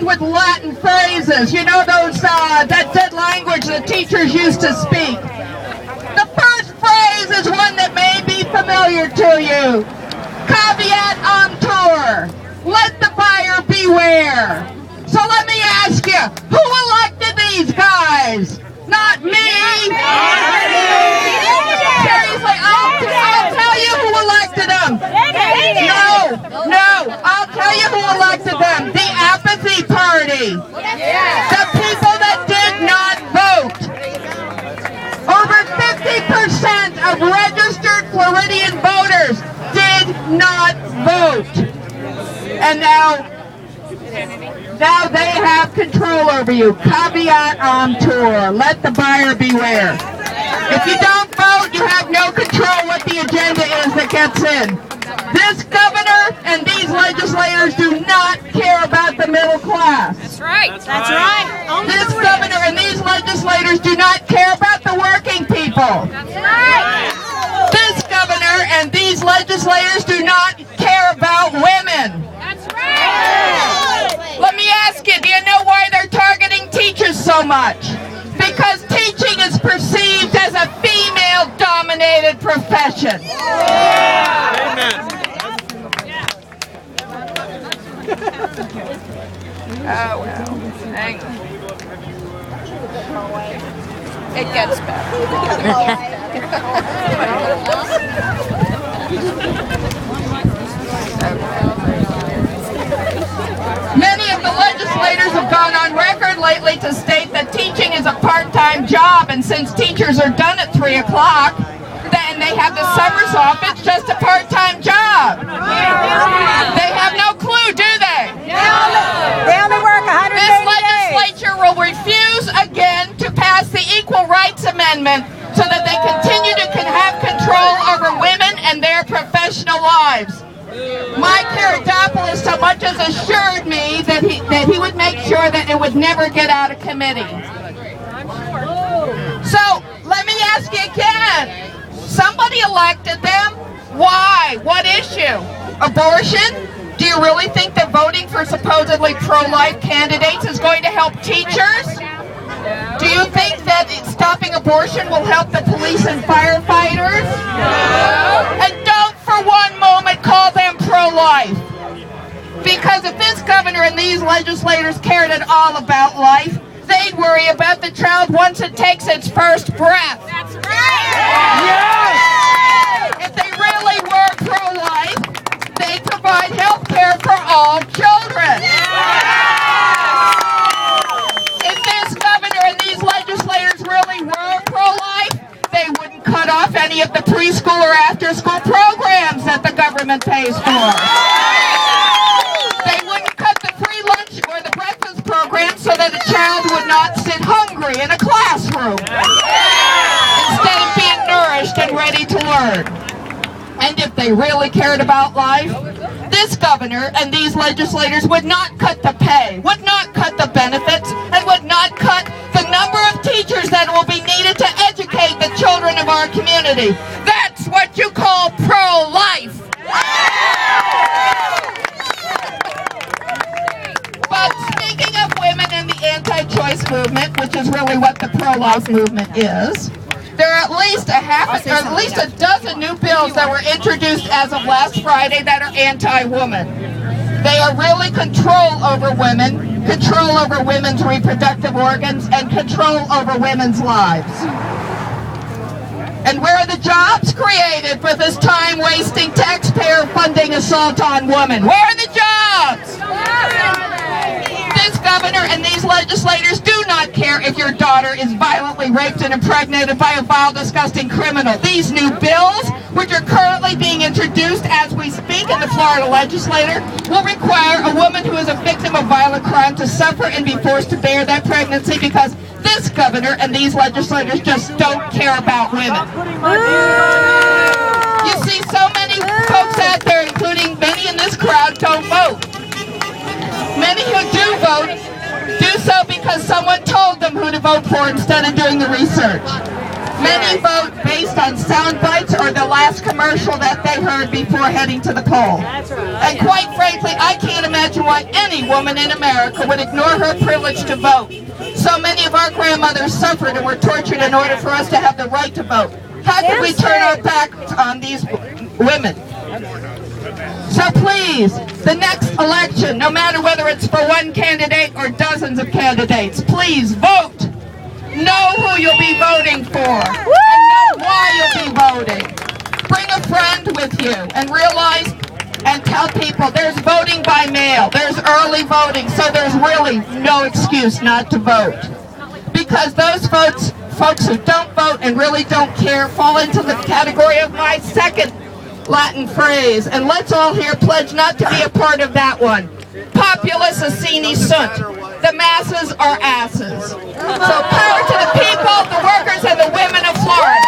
begins with Latin phrases. You know those that dead language that teachers used to speak. The first phrase is one that may be familiar to you. Caveat emptor. Let the buyer beware. So let me ask you, who elected these guys? Not me. Seriously, I'll tell you who elected them. No, I'll tell you who elected them. The apathy party. The people that did not vote. Over 50% of registered Floridian voters did not vote. And now they have control over you. Caveat emptor. Let the buyer beware. If you don't vote, you have no control what the agenda is that gets in. This governor and these legislators do not care about the middle class. That's right. That's right. This governor and these legislators do not care about the working people. That's right. This governor and these legislators do not care about women. That's right. Let me ask you, do you know why they're targeting teachers so much? Because teaching is perceived as a female-dominated profession. Amen. Oh, well, hang on. It gets better. Many of the legislators have gone on record lately to state that teaching is a part-time job, and since teachers are done at 3 o'clock, then they have the summers off, it's just a part-time job. They have no clue, do they? They only work 180 This days. legislature will refuse again to pass the Equal Rights Amendment so that they continue to have control over women and their professional lives. Mike Karadopoulos so much as assured me that he would make sure that it would never get out of committee. So, let me ask you again. Somebody elected them. Why? What issue? Abortion? Do you really think that voting for supposedly pro-life candidates is going to help teachers? Do you think that stopping abortion will help the police and firefighters? No. And don't for one moment call them pro-life. Because if this governor and these legislators cared at all about life, they'd worry about the child once it takes its first breath. That's right. Yes! If they really were pro-life, they'd provide health care for all children. If this governor and these legislators really were pro-life, they wouldn't cut off any of the preschool or after-school programs that the government pays for. They wouldn't cut the free lunch or the breakfast program so that a child would not sit hungry in a classroom instead of being nourished and ready to learn. And if they really cared about life, this governor and these legislators would not cut the pay, would not cut the benefits, and would not cut the number of teachers that will be needed to educate the children of our community. That's what you call pro-life. But speaking of women and the anti-choice movement, which is really what the pro-life movement is, there are at least a dozen new bills that were introduced as of last Friday that are anti-woman. They are really control over women, control over women's reproductive organs, and control over women's lives. And where are the jobs created for this time-wasting, taxpayer-funding assault on women? Where are the jobs? This governor and these legislators do not care if your daughter is violently raped and impregnated by a vile, disgusting criminal. These new bills, which are currently being introduced as we speak in the Florida legislature, will require a woman who is a victim of violent crime to suffer and be forced to bear that pregnancy because this governor and these legislators just don't care about women. You see, so many folks out there, including many in this crowd, don't vote. Many who do vote do so because someone told them who to vote for instead of doing the research. Many vote based on sound bites or the last commercial that they heard before heading to the poll. And quite frankly, I can't imagine why any woman in America would ignore her privilege to vote. So many of our grandmothers suffered and were tortured in order for us to have the right to vote. How could we turn our backs on these women? So please, the next election, no matter whether it's for one candidate or dozens of candidates, please vote. Know who you'll be voting for, and know why you'll be voting. Bring a friend with you and realize and tell people there's voting by mail, there's early voting, so there's really no excuse not to vote. Because those folks who don't vote and really don't care fall into the category of my second Latin phrase, and let's all here pledge not to be a part of that one. Populus asini sunt. The masses are asses. So power to the people, the workers, and the women of Florida.